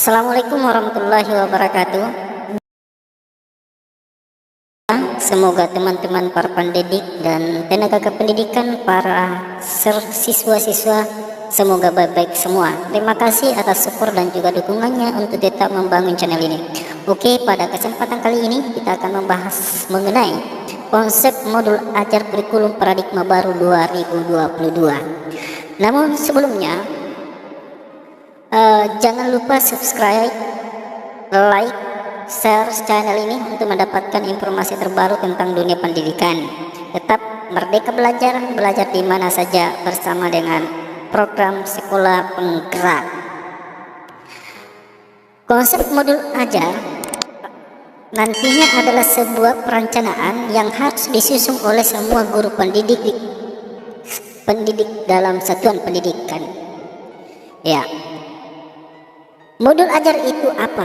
Assalamualaikum warahmatullahi wabarakatuh. Semoga teman-teman para pendidik dan tenaga kependidikan, para siswa-siswa, semoga baik-baik semua. Terima kasih atas support dan juga dukungannya untuk tetap membangun channel ini. Oke, pada kesempatan kali ini kita akan membahas mengenai konsep modul ajar kurikulum paradigma baru 2022. Namun sebelumnya, jangan lupa subscribe, like, share channel ini untuk mendapatkan informasi terbaru tentang dunia pendidikan. Tetap merdeka belajar, belajar di mana saja bersama dengan program sekolah penggerak. Konsep modul ajar nantinya adalah sebuah perencanaan yang harus disusun oleh semua guru pendidik dalam satuan pendidikan. Ya. Modul ajar itu apa?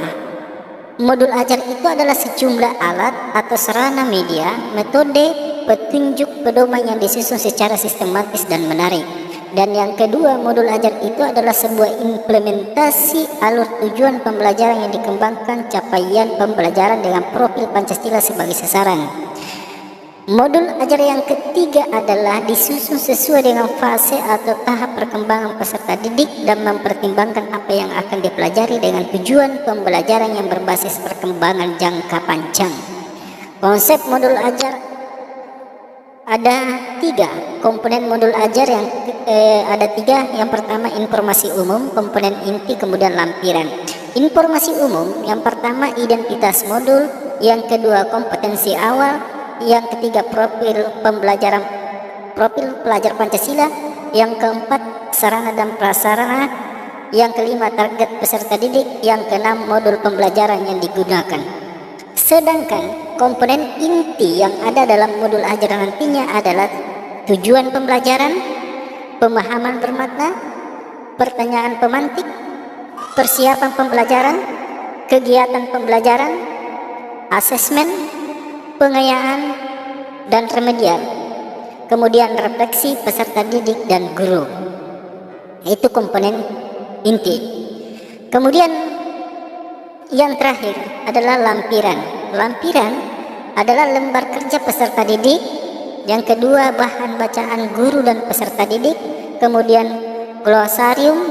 Modul ajar itu adalah sejumlah alat atau sarana media, metode, petunjuk, pedoman yang disusun secara sistematis dan menarik. Dan yang kedua, modul ajar itu adalah sebuah implementasi alur tujuan pembelajaran yang dikembangkan capaian pembelajaran dengan profil Pancasila sebagai sasaran. Modul ajar yang ketiga adalah disusun sesuai dengan fase atau tahap perkembangan peserta didik dan mempertimbangkan apa yang akan dipelajari dengan tujuan pembelajaran yang berbasis perkembangan jangka panjang. Konsep modul ajar ada tiga. Komponen modul ajar yang ada tiga. Yang pertama informasi umum, komponen inti, kemudian lampiran. Informasi umum yang pertama identitas modul, yang kedua kompetensi awal, yang ketiga profil pelajar Pancasila, yang keempat sarana dan prasarana, yang kelima target peserta didik, yang keenam modul pembelajaran yang digunakan. Sedangkan komponen inti yang ada dalam modul ajar nantinya adalah tujuan pembelajaran, pemahaman bermakna, pertanyaan pemantik, persiapan pembelajaran, kegiatan pembelajaran, asesmen, pengayaan, dan remedial, kemudian refleksi peserta didik dan guru. Itu komponen inti. Kemudian yang terakhir adalah lampiran. Lampiran adalah lembar kerja peserta didik, yang kedua bahan bacaan guru dan peserta didik, kemudian glosarium,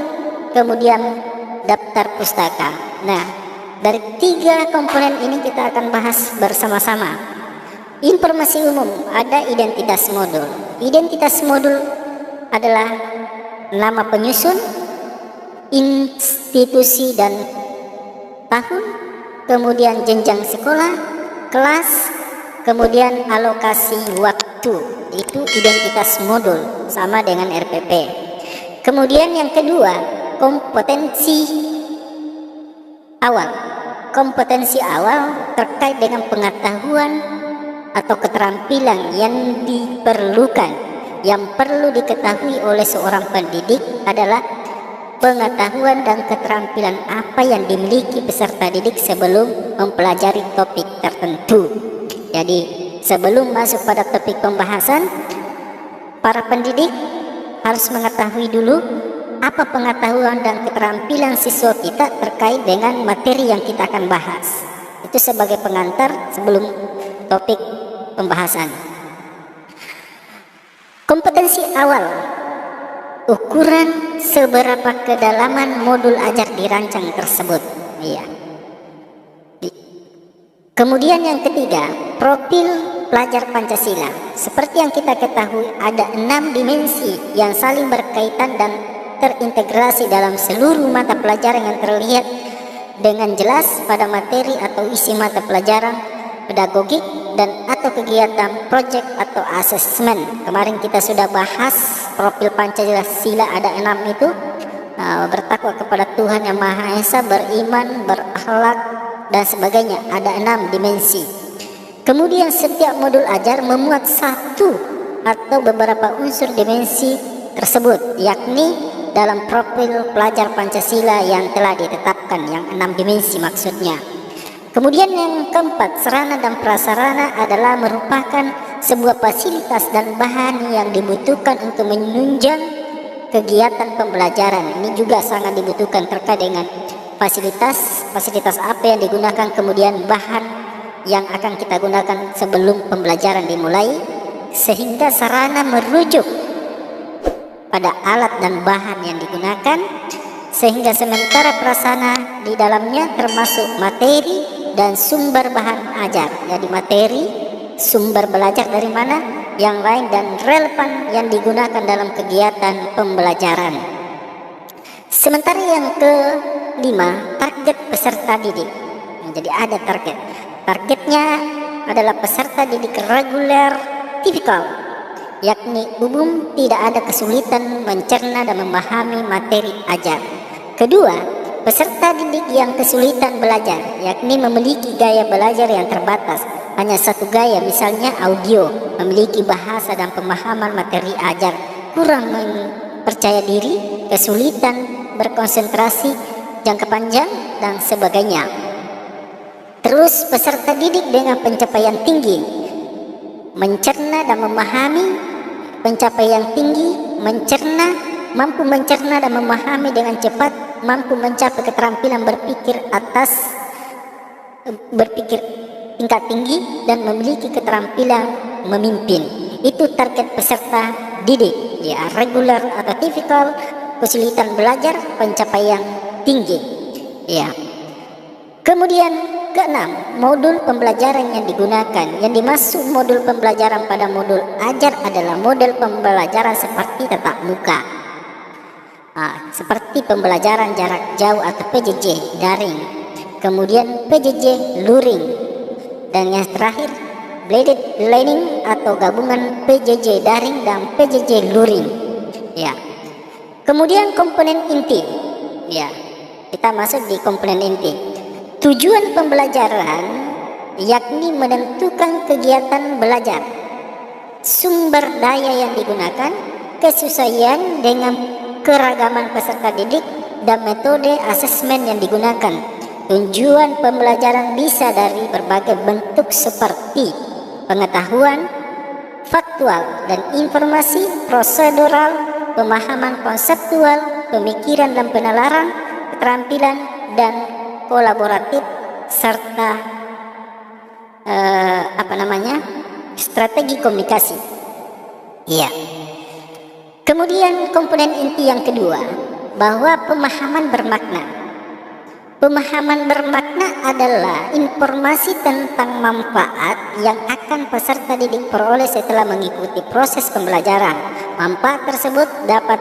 kemudian daftar pustaka. Nah, dari tiga komponen ini kita akan bahas bersama-sama. Informasi umum, ada identitas modul. Identitas modul adalah nama penyusun, institusi dan tahun, kemudian jenjang sekolah, kelas, kemudian alokasi waktu. Itu identitas modul, sama dengan RPP. Kemudian yang kedua, kompetensi awal. Kompetensi awal terkait dengan pengetahuan atau keterampilan yang diperlukan, yang perlu diketahui oleh seorang pendidik adalah pengetahuan dan keterampilan apa yang dimiliki peserta didik sebelum mempelajari topik tertentu. Jadi sebelum masuk pada topik pembahasan, para pendidik harus mengetahui dulu apa pengetahuan dan keterampilan siswa kita terkait dengan materi yang kita akan bahas. Itu sebagai pengantar sebelum topik pembahasan. Kompetensi awal, ukuran seberapa kedalaman modul ajar dirancang tersebut. Iya. Kemudian yang ketiga, profil pelajar Pancasila. Seperti yang kita ketahui, ada 6 dimensi yang saling berkaitan dan terintegrasi dalam seluruh mata pelajaran yang terlihat dengan jelas pada materi atau isi mata pelajaran, pedagogik, dan atau kegiatan proyek atau asesmen. Kemarin kita sudah bahas profil Pancasila ada 6 itu. Bertakwa kepada Tuhan Yang Maha Esa, beriman, berakhlak, dan sebagainya. Ada 6 dimensi. Kemudian setiap modul ajar memuat satu atau beberapa unsur dimensi tersebut, yakni dalam profil pelajar Pancasila yang telah ditetapkan, yang 6 dimensi maksudnya. Kemudian yang keempat, sarana dan prasarana adalah merupakan sebuah fasilitas dan bahan yang dibutuhkan untuk menunjang kegiatan pembelajaran. Ini juga sangat dibutuhkan terkait dengan fasilitas apa yang digunakan, kemudian bahan yang akan kita gunakan sebelum pembelajaran dimulai, sehingga sarana merujuk pada alat dan bahan yang digunakan, sehingga sementara prasarana di dalamnya termasuk materi dan sumber bahan ajar. Jadi materi, sumber belajar dari mana, yang lain dan relevan yang digunakan dalam kegiatan pembelajaran. Sementara yang kelima, target peserta didik. Jadi ada target. Targetnya adalah peserta didik reguler tipikal, yakni umum, tidak ada kesulitan mencerna dan memahami materi ajar. Kedua, peserta didik yang kesulitan belajar, yakni memiliki gaya belajar yang terbatas, hanya satu gaya, misalnya audio, memiliki bahasa dan pemahaman materi ajar, kurang percaya diri, kesulitan berkonsentrasi jangka panjang, dan sebagainya. Terus peserta didik dengan pencapaian tinggi, mencerna dan memahami, pencapaian tinggi, mampu mencerna dan memahami dengan cepat, mampu mencapai keterampilan berpikir tingkat tinggi, dan memiliki keterampilan memimpin. Itu target peserta didik, ya, reguler atau tipikal, kesulitan belajar, pencapaian tinggi, ya. Kemudian keenam, modul pembelajaran yang digunakan. Yang dimaksud modul pembelajaran pada modul ajar adalah model pembelajaran seperti tatap muka, seperti pembelajaran jarak jauh atau PJJ daring, kemudian PJJ luring, dan yang terakhir blended learning atau gabungan PJJ daring dan PJJ luring, ya. Kemudian komponen inti, ya, kita masuk di komponen inti. Tujuan pembelajaran yakni menentukan kegiatan belajar, sumber daya yang digunakan, kesesuaian dengan keragaman peserta didik, dan metode asesmen yang digunakan. Tujuan pembelajaran bisa dari berbagai bentuk seperti pengetahuan, faktual dan informasi, prosedural, pemahaman konseptual, pemikiran dan penalaran, keterampilan dan kolaboratif, serta strategi komunikasi. Iya. Kemudian komponen inti yang kedua, bahwa pemahaman bermakna. Pemahaman bermakna adalah informasi tentang manfaat yang akan peserta didik peroleh setelah mengikuti proses pembelajaran. Manfaat tersebut dapat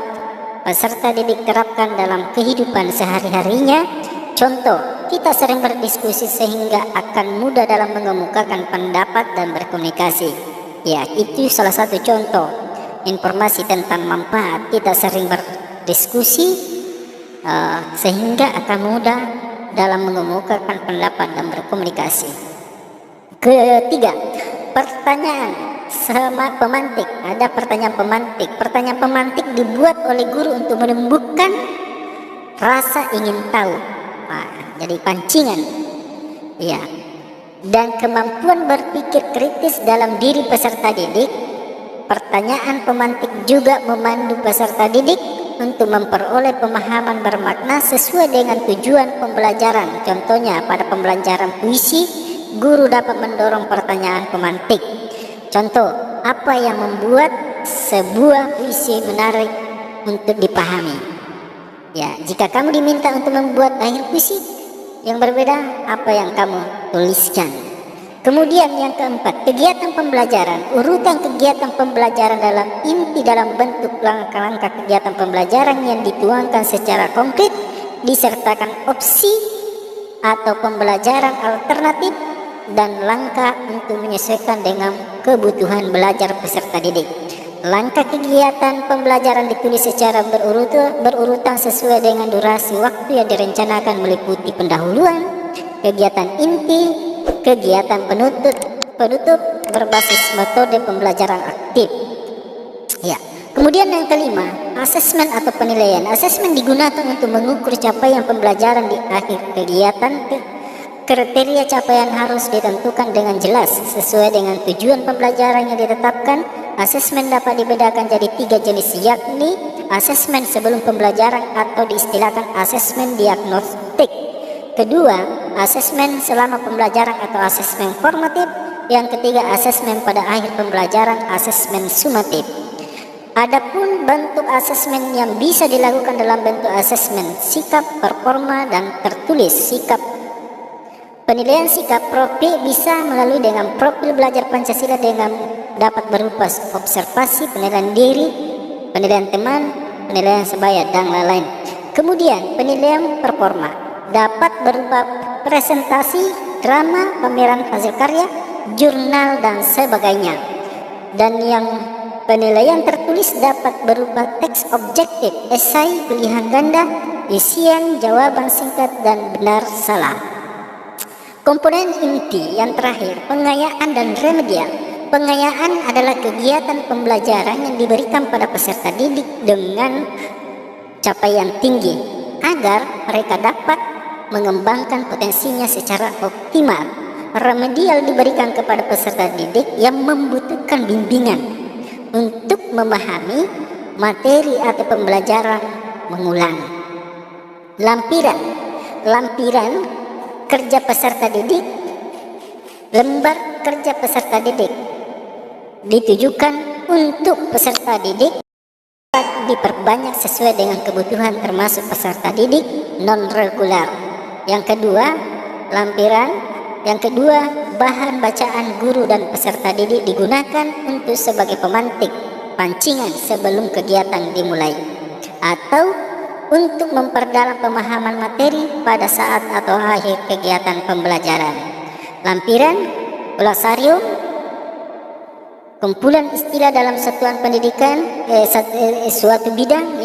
peserta didik terapkan dalam kehidupan sehari-harinya. Contoh, kita sering berdiskusi sehingga akan mudah dalam mengemukakan pendapat dan berkomunikasi. Ya, itu salah satu contoh informasi tentang manfaat. Kita sering berdiskusi sehingga akan mudah dalam mengemukakan pendapat dan berkomunikasi. Ketiga, pertanyaan sama pemantik. Ada pertanyaan pemantik. Pertanyaan pemantik dibuat oleh guru untuk menumbuhkan rasa ingin tahu. Jadi pancingan, ya, dan kemampuan berpikir kritis dalam diri peserta didik. Pertanyaan pemantik juga memandu peserta didik untuk memperoleh pemahaman bermakna sesuai dengan tujuan pembelajaran. Contohnya pada pembelajaran puisi, guru dapat mendorong pertanyaan pemantik. Contoh, apa yang membuat sebuah puisi menarik untuk dipahami? Ya, jika kamu diminta untuk membuat akhir puisi yang berbeda, apa yang kamu tuliskan? Kemudian yang keempat, kegiatan pembelajaran. Urutan kegiatan pembelajaran dalam inti dalam bentuk langkah-langkah kegiatan pembelajaran yang dituangkan secara konkret, disertakan opsi atau pembelajaran alternatif dan langkah untuk menyesuaikan dengan kebutuhan belajar peserta didik. Langkah kegiatan pembelajaran ditulis secara berurutan sesuai dengan durasi waktu yang direncanakan, meliputi pendahuluan, kegiatan inti, kegiatan penutup berbasis metode pembelajaran aktif. Ya. Kemudian yang kelima, asesmen atau penilaian. Asesmen digunakan untuk mengukur capaian pembelajaran di akhir kegiatan. Kriteria capaian harus ditentukan dengan jelas sesuai dengan tujuan pembelajaran yang ditetapkan. Asesmen dapat dibedakan jadi 3 jenis, yakni asesmen sebelum pembelajaran atau diistilahkan asesmen diagnostik, Kedua, asesmen selama pembelajaran atau asesmen formatif. Yang ketiga, asesmen pada akhir pembelajaran, asesmen sumatif. Adapun bentuk asesmen yang bisa dilakukan dalam bentuk asesmen sikap, performa, dan tertulis sikap. Penilaian sikap profil bisa melalui dengan profil belajar Pancasila dengan dapat berupa observasi, penilaian diri, penilaian teman, penilaian sebaya, dan lain-lain. Kemudian penilaian performa dapat berupa presentasi, drama, pameran hasil karya, jurnal, dan sebagainya. Dan yang penilaian tertulis dapat berupa teks objektif, esai, pilihan ganda, isian, jawaban singkat, dan benar salah. Komponen inti yang terakhir, pengayaan dan remedial. Pengayaan adalah kegiatan pembelajaran yang diberikan pada peserta didik dengan capaian tinggi agar mereka dapat mengembangkan potensinya secara optimal. Remedial diberikan kepada peserta didik yang membutuhkan bimbingan untuk memahami materi atau pembelajaran mengulang. Lampiran kerja peserta didik. Lembar kerja peserta didik ditujukan untuk peserta didik dapat diperbanyak sesuai dengan kebutuhan termasuk peserta didik non-regular. Yang kedua, lampiran. Yang kedua, bahan bacaan guru dan peserta didik digunakan untuk sebagai pemantik, pancingan sebelum kegiatan dimulai, atau untuk memperdalam pemahaman materi pada saat atau akhir kegiatan pembelajaran. Lampiran, glosarium, kumpulan istilah dalam satuan pendidikan, suatu bidang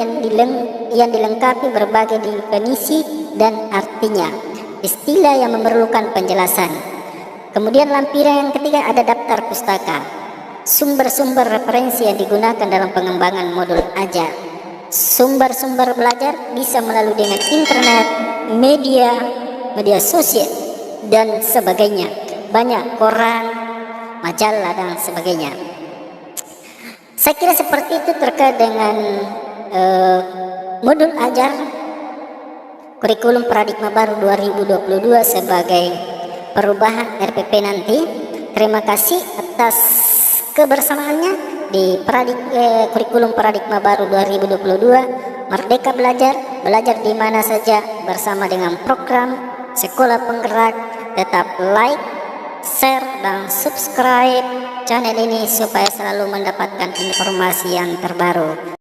yang dilengkapi berbagai definisi dan artinya, istilah yang memerlukan penjelasan. Kemudian lampiran yang ketiga ada daftar pustaka, sumber-sumber referensi yang digunakan dalam pengembangan modul ajar. Sumber-sumber belajar bisa melalui dengan internet, media sosial, dan sebagainya. Banyak koran, majalah, dan sebagainya. Saya kira seperti itu terkait dengan modul ajar kurikulum paradigma baru 2022 sebagai perubahan RPP nanti. Terima kasih atas kebersamaannya di kurikulum paradigma baru 2022. Merdeka belajar di mana saja bersama dengan program Sekolah Penggerak. Tetap like, share, dan subscribe channel ini supaya selalu mendapatkan informasi yang terbaru.